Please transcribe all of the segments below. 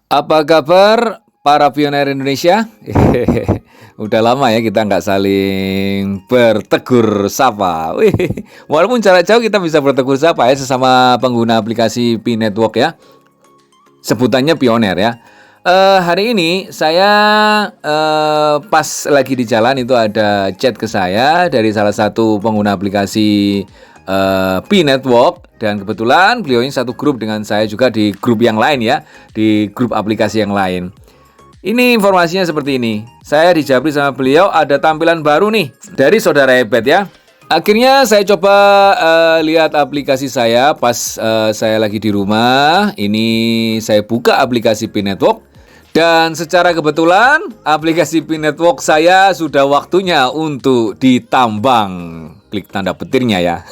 Apa kabar para pioner Indonesia? Udah lama ya kita nggak saling bertegur sapa. Walaupun jarak jauh kita bisa bertegur sapa ya sesama pengguna aplikasi Pi Network ya. Sebutannya pioner ya. Hari ini saya pas lagi di jalan itu ada chat ke saya dari salah satu pengguna aplikasi Pi Network, dan kebetulan beliau ini satu grup dengan saya juga di grup yang lain ya, di grup aplikasi yang lain. Ini informasinya seperti ini. Saya dijabri sama beliau ada tampilan baru nih dari saudara hebat ya. Akhirnya saya coba lihat aplikasi saya pas saya lagi di rumah. Ini saya buka aplikasi Pi Network. Dan secara kebetulan aplikasi Pi Network saya sudah waktunya untuk ditambang. Klik tanda petirnya ya.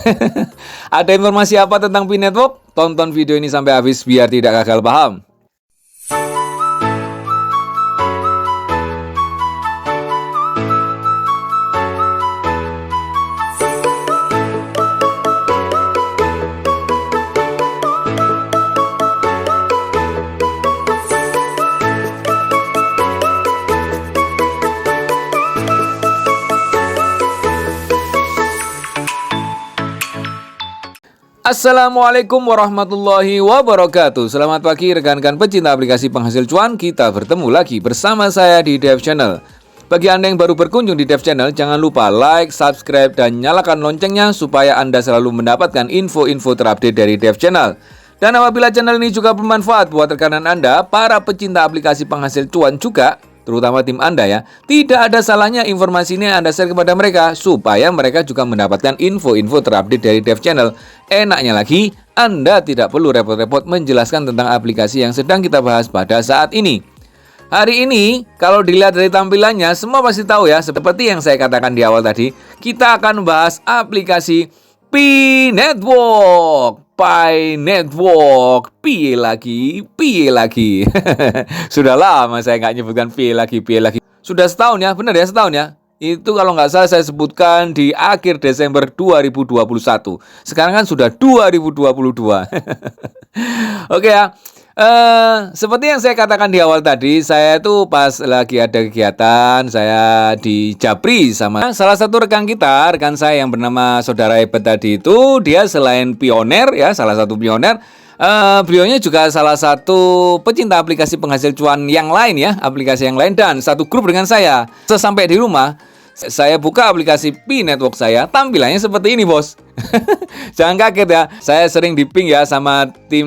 Ada informasi apa tentang Pi Network? Tonton video ini sampai habis biar tidak gagal paham. Assalamualaikum warahmatullahi wabarakatuh. Selamat pagi rekan-rekan pecinta aplikasi penghasil cuan. Kita bertemu lagi bersama saya di Dev Channel. Bagi Anda yang baru berkunjung di Dev Channel, jangan lupa like, subscribe, dan nyalakan loncengnya supaya Anda selalu mendapatkan info-info terupdate dari Dev Channel. Dan apabila channel ini juga bermanfaat buat rekanan Anda, para pecinta aplikasi penghasil cuan juga, terutama tim Anda ya, tidak ada salahnya informasi ini Anda share kepada mereka supaya mereka juga mendapatkan info-info terupdate dari Dev Channel. Enaknya lagi, Anda tidak perlu repot-repot menjelaskan tentang aplikasi yang sedang kita bahas pada saat ini. Hari ini, kalau dilihat dari tampilannya, semua pasti tahu ya, seperti yang saya katakan di awal tadi, kita akan membahas aplikasi Pi Network. Pi Network, piye lagi. Sudah lama saya nggak nyebutkan piye lagi. Sudah setahun ya, benar ya, setahun ya. Itu kalau nggak salah saya sebutkan di akhir Desember 2021. Sekarang kan sudah 2022. Oke ya. Seperti yang saya katakan di awal tadi, saya tuh pas lagi ada kegiatan, saya dijabri sama salah satu rekan saya yang bernama Saudara Hebat tadi itu. Dia selain pioner ya, salah satu pioner, beliaunya juga salah satu pecinta aplikasi penghasil cuan yang lain ya, aplikasi yang lain, dan satu grup dengan saya. Sesampai di rumah, saya buka aplikasi Pi Network saya, tampilannya seperti ini bos. Jangan kaget ya, saya sering diping ya sama tim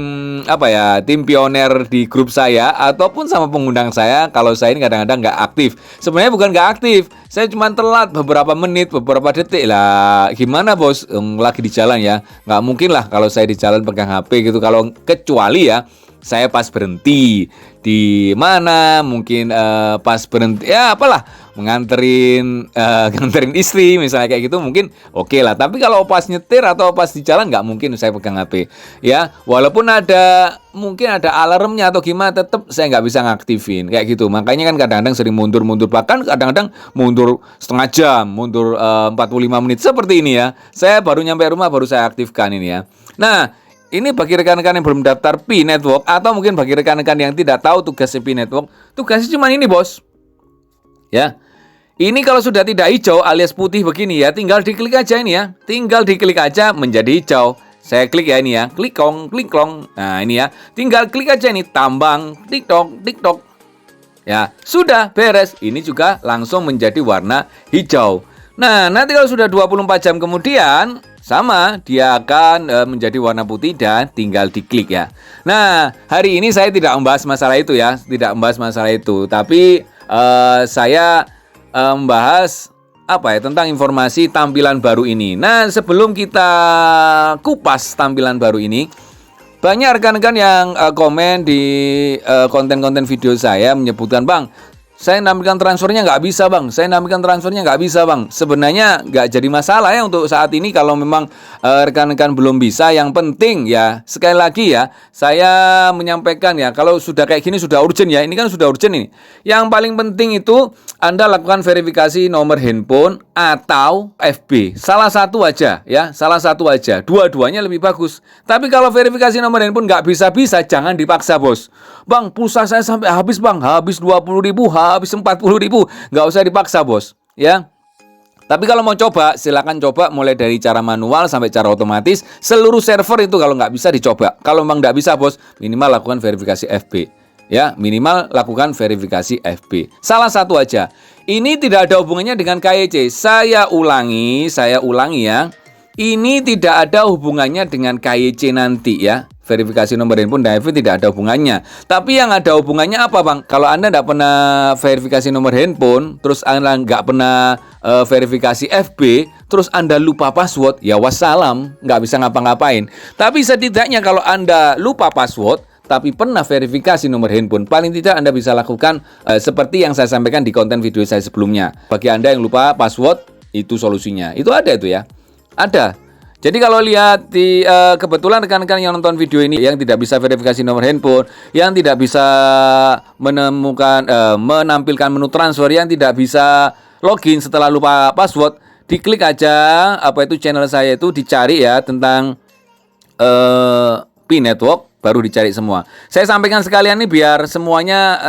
tim pioner di grup saya ataupun sama pengundang saya kalau saya ini kadang-kadang nggak aktif. Sebenarnya bukan nggak aktif, saya cuma telat beberapa menit, beberapa detik lah. Gimana bos, lagi di jalan ya, nggak mungkin lah kalau saya di jalan pegang HP gitu. Kalau kecuali ya saya pas berhenti di mana, mungkin pas berhenti ya apalah, nganterin istri misalnya kayak gitu, mungkin oke lah. Tapi kalau pas nyetir atau pas di jalan nggak mungkin saya pegang HP ya, walaupun mungkin ada alarmnya atau gimana, tetap saya nggak bisa ngaktifin kayak gitu. Makanya kan kadang-kadang sering mundur, bahkan kadang-kadang mundur setengah jam, mundur 45 menit seperti ini ya. Saya baru nyampe rumah baru saya aktifkan ini ya. Nah, ini bagi rekan-rekan yang belum daftar Pi Network, atau mungkin bagi rekan-rekan yang tidak tahu tugasnya Pi Network, tugasnya cuma ini bos ya. Ini kalau sudah tidak hijau alias putih begini ya, tinggal diklik aja ini ya. Tinggal diklik aja menjadi hijau. Saya klik ya ini ya, klik kong. Nah ini ya, tinggal klik aja ini, tambang, tiktok. Ya, sudah beres. Ini juga langsung menjadi warna hijau. Nah, nanti kalau sudah 24 jam kemudian, sama, dia akan menjadi warna putih dan tinggal diklik ya. Nah, hari ini saya tidak membahas masalah itu ya, tapi saya membahas tentang informasi tampilan baru ini. Nah, sebelum kita kupas tampilan baru ini, banyak rekan-rekan yang komen di konten-konten video saya menyebutkan, Bang, Saya nampilkan transfernya nggak bisa bang, saya nampilkan transfernya nggak bisa bang. Sebenarnya nggak jadi masalah ya untuk saat ini kalau memang rekan-rekan belum bisa. Yang penting ya, sekali lagi ya, saya menyampaikan ya, kalau sudah kayak gini sudah urgent ya, ini kan sudah urgent ini. Yang paling penting itu Anda lakukan verifikasi nomor handphone atau FB. Salah satu aja ya, salah satu aja. Dua-duanya lebih bagus. Tapi kalau verifikasi nomor handphone nggak bisa-bisa, jangan dipaksa bos. Bang, pulsa saya sampai habis bang, habis 20.000, habis 40.000, nggak usah dipaksa bos, ya. Tapi kalau mau coba, silakan coba mulai dari cara manual sampai cara otomatis. Seluruh server itu kalau nggak bisa dicoba. Kalau memang nggak bisa bos, minimal lakukan verifikasi FB, ya. Minimal lakukan verifikasi FB. Salah satu aja. Ini tidak ada hubungannya dengan KYC. Saya ulangi ya. Ini tidak ada hubungannya dengan KYC nanti ya. Verifikasi nomor handphone dan FB tidak ada hubungannya. Tapi yang ada hubungannya apa bang? Kalau Anda tidak pernah verifikasi nomor handphone, terus Anda nggak pernah verifikasi FB, terus Anda lupa password, ya wassalam, nggak bisa ngapa-ngapain. Tapi setidaknya kalau Anda lupa password, tapi pernah verifikasi nomor handphone, paling tidak Anda bisa lakukan seperti yang saya sampaikan di konten video saya sebelumnya. Bagi Anda yang lupa password, itu solusinya. Itu ada itu ya. Ada. Jadi kalau lihat di kebetulan rekan-rekan yang nonton video ini yang tidak bisa verifikasi nomor handphone, yang tidak bisa menampilkan menu transfer, yang tidak bisa login setelah lupa password, diklik aja channel saya itu, dicari ya tentang Pi Network, baru dicari semua. Saya sampaikan sekalian nih biar semuanya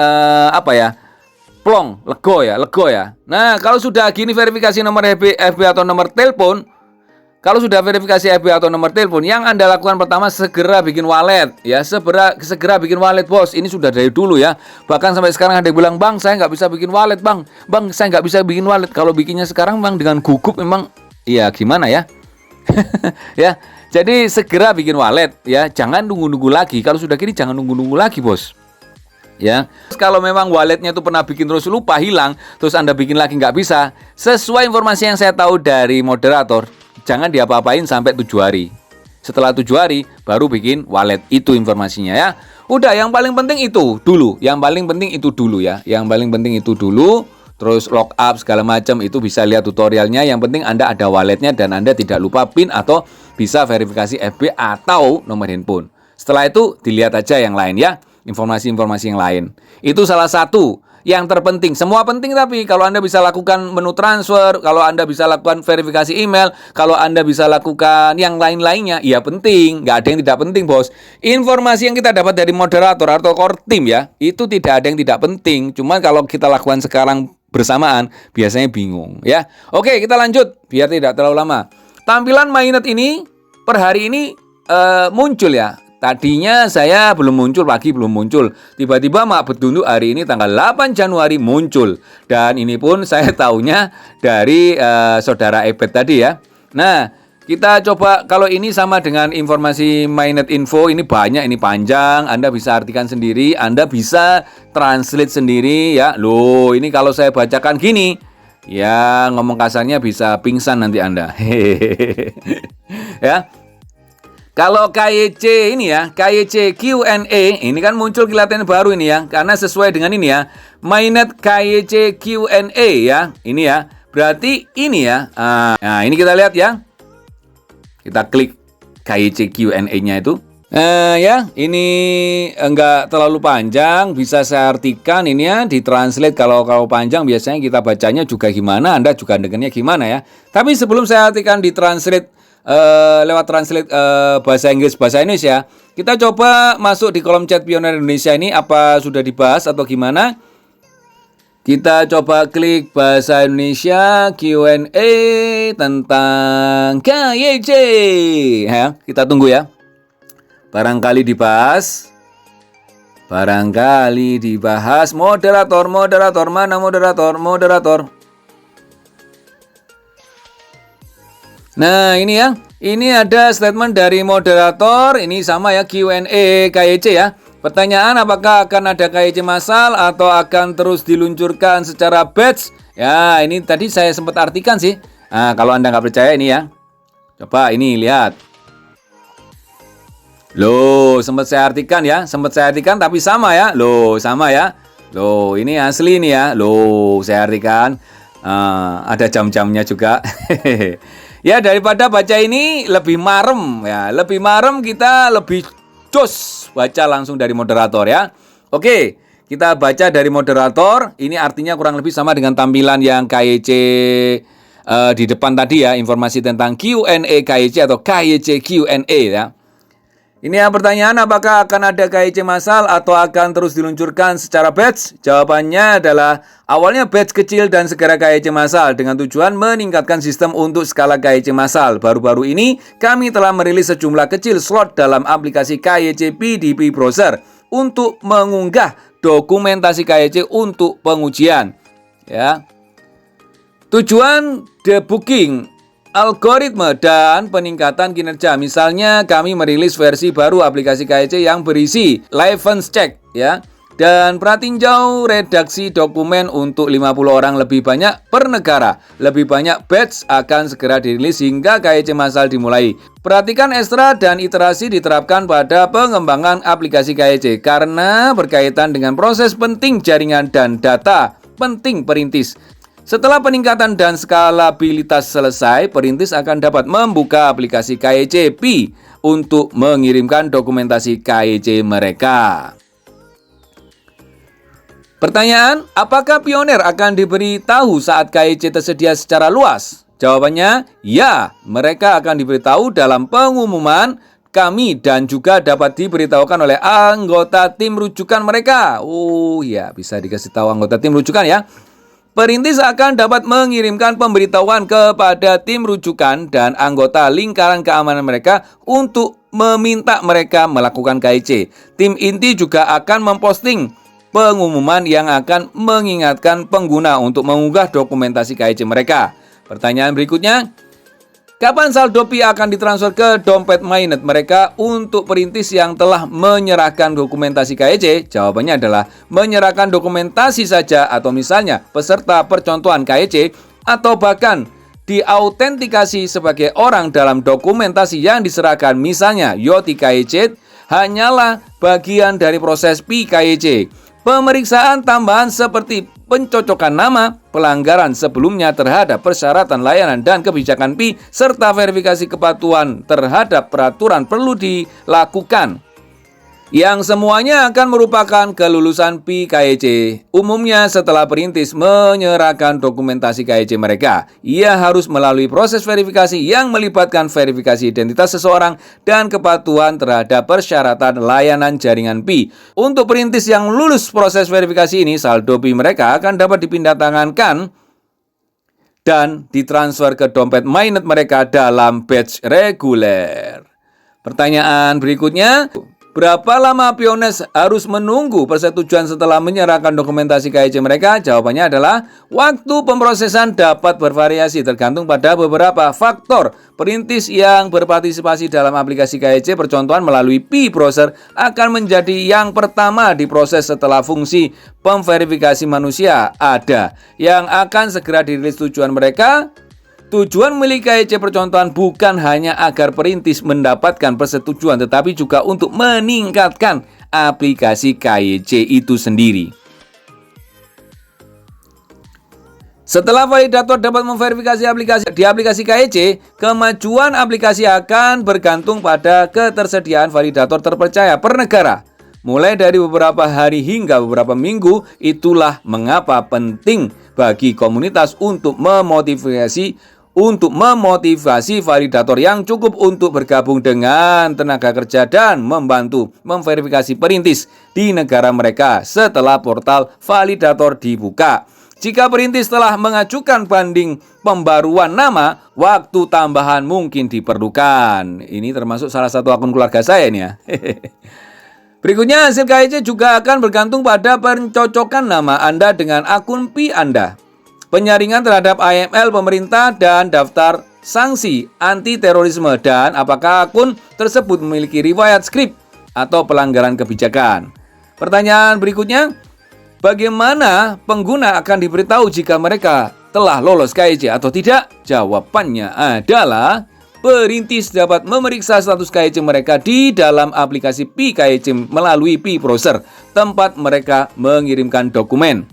plong, lego ya. Nah, kalau sudah gini verifikasi nomor FB atau nomor telepon, kalau sudah verifikasi FB atau nomor telepon, yang Anda lakukan pertama segera bikin wallet ya, segera bikin wallet bos. Ini sudah dari dulu ya. Bahkan sampai sekarang ada yang bilang, "Bang, saya nggak bisa bikin wallet, Bang. Bang, saya nggak bisa bikin wallet." Kalau bikinnya sekarang Bang dengan gugup memang ya gimana ya? Ya. Jadi segera bikin wallet ya, jangan nunggu-nunggu lagi. Kalau sudah gini jangan nunggu-nunggu lagi, bos. Ya, kalau memang walletnya itu pernah bikin terus lupa, hilang, terus Anda bikin lagi nggak bisa, sesuai informasi yang saya tahu dari moderator, jangan diapa-apain sampai 7 hari. Setelah 7 hari baru bikin wallet, itu informasinya ya. Udah, yang paling penting itu dulu. Yang paling penting itu dulu ya. Yang paling penting itu dulu. Terus lock up segala macam itu bisa lihat tutorialnya. Yang penting Anda ada walletnya dan Anda tidak lupa PIN atau bisa verifikasi FB atau nomor handphone. Setelah itu dilihat aja yang lain ya. Informasi-informasi yang lain. Itu salah satu yang terpenting. Semua penting, tapi kalau Anda bisa lakukan menu transfer, kalau Anda bisa lakukan verifikasi email, kalau Anda bisa lakukan yang lain-lainnya, ya penting. Nggak ada yang tidak penting, bos. Informasi yang kita dapat dari moderator atau core team ya, itu tidak ada yang tidak penting. Cuma kalau kita lakukan sekarang bersamaan, biasanya bingung ya. Oke, kita lanjut biar tidak terlalu lama. Tampilan mainnet ini per hari ini muncul ya. Tadinya saya belum muncul, pagi belum muncul. Tiba-tiba Mak Bedunduk hari ini tanggal 8 Januari muncul. Dan ini pun saya tahunya dari saudara Ebet tadi ya. Nah, kita coba kalau ini sama dengan informasi mainnet info, ini banyak, ini panjang. Anda bisa artikan sendiri, Anda bisa translate sendiri ya. Loh, ini kalau saya bacakan gini, ya ngomong kasarnya bisa pingsan nanti Anda. Ya. Kalau KYC ini ya, KYC Q&A ini kan muncul kelihatan baru ini ya, karena sesuai dengan ini ya, mainnet KYC Q&A ya, ini ya, berarti ini ya. Nah, ini kita lihat ya, kita klik KYC Q&A-nya itu. Ya, ini enggak terlalu panjang, bisa saya artikan ini ya, ditranslate. Kalau panjang biasanya kita bacanya juga gimana, Anda juga dengarnya gimana ya. Tapi sebelum saya artikan ditranslate lewat translate bahasa Inggris bahasa Indonesia, kita coba masuk di kolom chat Pioner Indonesia ini, apa sudah dibahas atau gimana. Kita coba klik bahasa Indonesia Q&A tentang KYC ya, kita tunggu ya, barangkali dibahas. Moderator mana moderator. Nah, ini ya. Ini ada statement dari moderator. Ini sama ya, Q&A KYC ya. Pertanyaan, apakah akan ada KYC massal atau akan terus diluncurkan secara batch? Ya, ini tadi saya sempat artikan sih. Nah, kalau Anda nggak percaya ini ya. Coba ini lihat. Loh, sempat saya artikan ya. Tapi sama ya. Loh, sama ya. Loh, ini asli nih ya. Loh, saya artikan ada jam-jamnya juga. Ya, daripada baca ini lebih marem ya. Lebih marem, kita lebih jos baca langsung dari moderator ya. Oke, kita baca dari moderator. Ini artinya kurang lebih sama dengan tampilan yang KYC di depan tadi ya. Informasi tentang Q&A KYC atau KYC Q&A ya. Ini yang pertanyaan, apakah akan ada KYC massal atau akan terus diluncurkan secara batch? Jawabannya adalah awalnya batch kecil dan segera KYC massal dengan tujuan meningkatkan sistem untuk skala KYC massal. Baru-baru ini kami telah merilis sejumlah kecil slot dalam aplikasi KYC PDP Browser untuk mengunggah dokumentasi KYC untuk pengujian. Ya. Tujuan debugging algoritma dan peningkatan kinerja. Misalnya kami merilis versi baru aplikasi KYC yang berisi liveness check ya. Dan pratinjau redaksi dokumen untuk 50 orang lebih banyak per negara. Lebih banyak batch akan segera dirilis hingga KYC massal dimulai. Perhatikan ekstra dan iterasi diterapkan pada pengembangan aplikasi KYC karena berkaitan dengan proses penting jaringan dan data penting perintis. Setelah peningkatan dan skalabilitas selesai, perintis akan dapat membuka aplikasi KYC Pi untuk mengirimkan dokumentasi KYC mereka. Pertanyaan, apakah pioner akan diberitahu saat KYC tersedia secara luas? Jawabannya, ya, mereka akan diberitahu dalam pengumuman kami dan juga dapat diberitahukan oleh anggota tim rujukan mereka. Oh ya, bisa dikasih tahu anggota tim rujukan ya. Perintis akan dapat mengirimkan pemberitahuan kepada tim rujukan dan anggota lingkaran keamanan mereka untuk meminta mereka melakukan KYC. Tim inti juga akan memposting pengumuman yang akan mengingatkan pengguna untuk mengunggah dokumentasi KYC mereka. Pertanyaan berikutnya, kapan saldo Pi akan ditransfer ke dompet mainnet mereka untuk perintis yang telah menyerahkan dokumentasi KYC? Jawabannya adalah menyerahkan dokumentasi saja atau misalnya peserta percontohan KYC atau bahkan diautentikasi sebagai orang dalam dokumentasi yang diserahkan, misalnya Yoti KYC, hanyalah bagian dari proses Pi KYC. Pemeriksaan tambahan seperti pencocokan nama, pelanggaran sebelumnya terhadap persyaratan layanan dan kebijakan Pi, serta verifikasi kepatuhan terhadap peraturan perlu dilakukan. Yang semuanya akan merupakan kelulusan Pi KYC. Umumnya setelah perintis menyerahkan dokumentasi KYC mereka, ia harus melalui proses verifikasi yang melibatkan verifikasi identitas seseorang dan kepatuhan terhadap persyaratan layanan jaringan Pi. Untuk perintis yang lulus proses verifikasi ini, saldo Pi mereka akan dapat dipindah tangankan dan ditransfer ke dompet mainnet mereka dalam batch reguler. Pertanyaan berikutnya, berapa lama piones harus menunggu persetujuan setelah menyerahkan dokumentasi KYC mereka? Jawabannya adalah waktu pemrosesan dapat bervariasi tergantung pada beberapa faktor. Perintis yang berpartisipasi dalam aplikasi KYC percontohan melalui Pi Browser akan menjadi yang pertama diproses setelah fungsi pemverifikasi manusia ada, yang akan segera dirilis tujuan mereka. Tujuan memiliki KYC percontohan bukan hanya agar perintis mendapatkan persetujuan, tetapi juga untuk meningkatkan aplikasi KYC itu sendiri. Setelah validator dapat memverifikasi aplikasi KYC, kemajuan aplikasi akan bergantung pada ketersediaan validator terpercaya per negara. Mulai dari beberapa hari hingga beberapa minggu, itulah mengapa penting bagi komunitas untuk memotivasi validator yang cukup untuk bergabung dengan tenaga kerja dan membantu memverifikasi perintis di negara mereka setelah portal validator dibuka. Jika perintis telah mengajukan banding pembaruan nama, waktu tambahan mungkin diperlukan. Ini termasuk salah satu akun keluarga saya nih ya. Berikutnya, hasil KYC juga akan bergantung pada pencocokan nama Anda dengan akun Pi Anda, penyaringan terhadap AML pemerintah dan daftar sanksi anti-terorisme, dan apakah akun tersebut memiliki riwayat skrip atau pelanggaran kebijakan. Pertanyaan berikutnya, bagaimana pengguna akan diberitahu jika mereka telah lolos KYC atau tidak? Jawabannya adalah perintis dapat memeriksa status KIC mereka di dalam aplikasi Pi-KIC melalui Pi Browser, tempat mereka mengirimkan dokumen.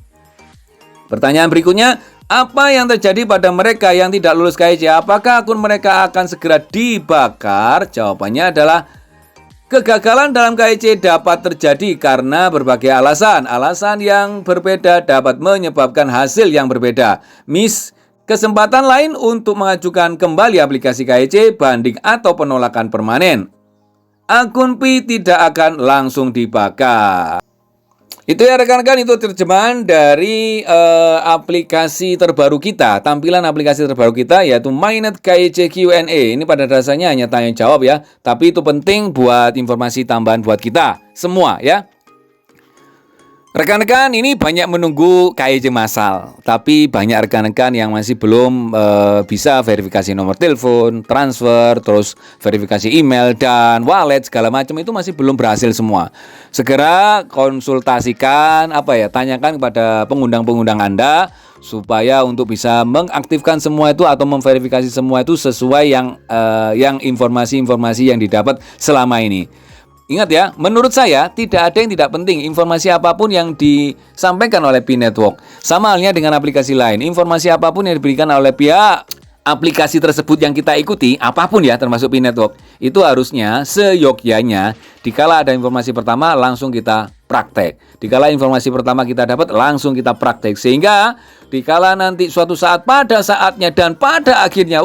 Pertanyaan berikutnya, apa yang terjadi pada mereka yang tidak lulus KIC? Apakah akun mereka akan segera dibakar? Jawabannya adalah kegagalan dalam KIC dapat terjadi karena berbagai alasan. Alasan yang berbeda dapat menyebabkan hasil yang berbeda. Kesempatan lain untuk mengajukan kembali aplikasi KIC, banding atau penolakan permanen. Akun Pi tidak akan langsung dibakar. Itu ya rekan-rekan, itu terjemahan dari aplikasi terbaru kita, tampilan aplikasi terbaru kita yaitu MyNet KIC Q&A. Ini pada dasarnya hanya tanya jawab ya, tapi itu penting buat informasi tambahan buat kita semua ya. Rekan-rekan, ini banyak menunggu KIC massal, tapi banyak rekan-rekan yang masih belum bisa verifikasi nomor telepon, transfer, terus verifikasi email dan wallet segala macam itu masih belum berhasil semua. Segera konsultasikan tanyakan kepada pengundang-pengundang Anda supaya untuk bisa mengaktifkan semua itu atau memverifikasi semua itu sesuai yang informasi-informasi yang didapat selama ini. Ingat ya, menurut saya tidak ada yang tidak penting. Informasi apapun yang disampaikan oleh Pi Network, sama halnya dengan aplikasi lain. Informasi apapun yang diberikan oleh pihak aplikasi tersebut yang kita ikuti, apapun ya, termasuk Pi Network, itu harusnya seyogyanya dikala ada informasi pertama langsung kita praktek. Dikala informasi pertama kita dapat langsung kita praktek, sehingga dikala nanti suatu saat pada saatnya dan pada akhirnya,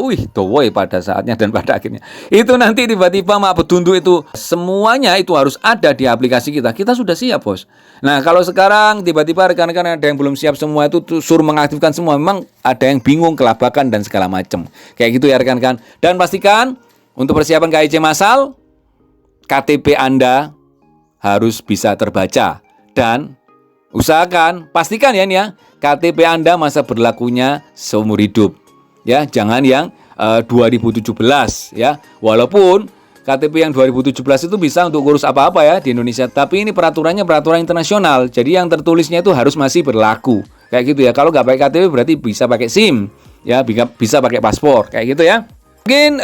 pada saatnya dan pada akhirnya, itu nanti tiba-tiba betunduk itu semuanya itu harus ada di aplikasi kita. Kita sudah siap, bos. Nah, kalau sekarang tiba-tiba rekan-rekan ada yang belum siap semua itu suruh mengaktifkan semua, memang ada yang bingung, kelabakan dan segala macam. Kayak gitu ya rekan-rekan. Dan pastikan untuk persiapan KIC massal, KTP Anda harus bisa terbaca dan pastikan ya KTP Anda masa berlakunya seumur hidup ya, jangan yang 2017 ya. Walaupun KTP yang 2017 itu bisa untuk urus apa-apa ya di Indonesia, tapi ini peraturan internasional, jadi yang tertulisnya itu harus masih berlaku kayak gitu ya. Kalau nggak pakai KTP berarti bisa pakai SIM ya, bisa pakai paspor kayak gitu ya. Mungkin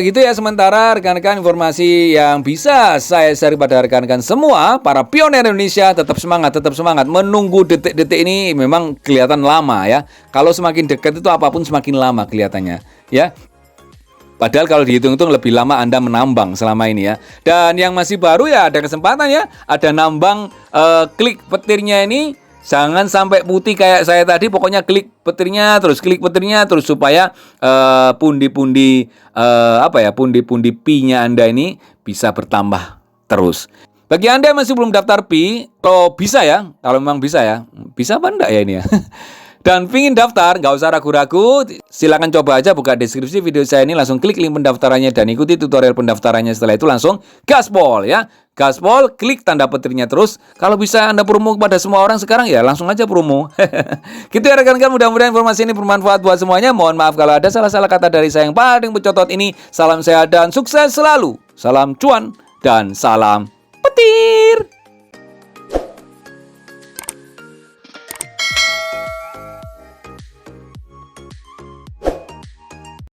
gitu ya sementara rekan-rekan informasi yang bisa saya share pada rekan-rekan semua para pionir Indonesia. Tetap semangat menunggu detik-detik ini memang kelihatan lama ya. Kalau semakin dekat itu apapun semakin lama kelihatannya ya. Padahal kalau dihitung-hitung lebih lama Anda menambang selama ini ya. Dan yang masih baru ya ada kesempatan ya, ada nambang klik petirnya ini. Jangan sampai putih kayak saya tadi, pokoknya klik petirnya terus supaya pundi-pundi Pi-nya Anda ini bisa bertambah terus. Bagi Anda yang masih belum daftar Pi, kalau memang bisa ya, bisa apa enggak ya ini ya? Dan pingin daftar, nggak usah ragu-ragu, silakan coba aja buka deskripsi video saya ini, langsung klik link pendaftarannya dan ikuti tutorial pendaftarannya. Setelah itu langsung gaspol ya. Gaspol, klik tanda petirnya terus. Kalau bisa Anda promo kepada semua orang sekarang ya langsung aja promo. Gitu ya rekan-rekan, mudah-mudahan informasi ini bermanfaat buat semuanya. Mohon maaf kalau ada salah-salah kata dari saya yang paling becotot ini. Salam sehat dan sukses selalu. Salam cuan dan salam petir.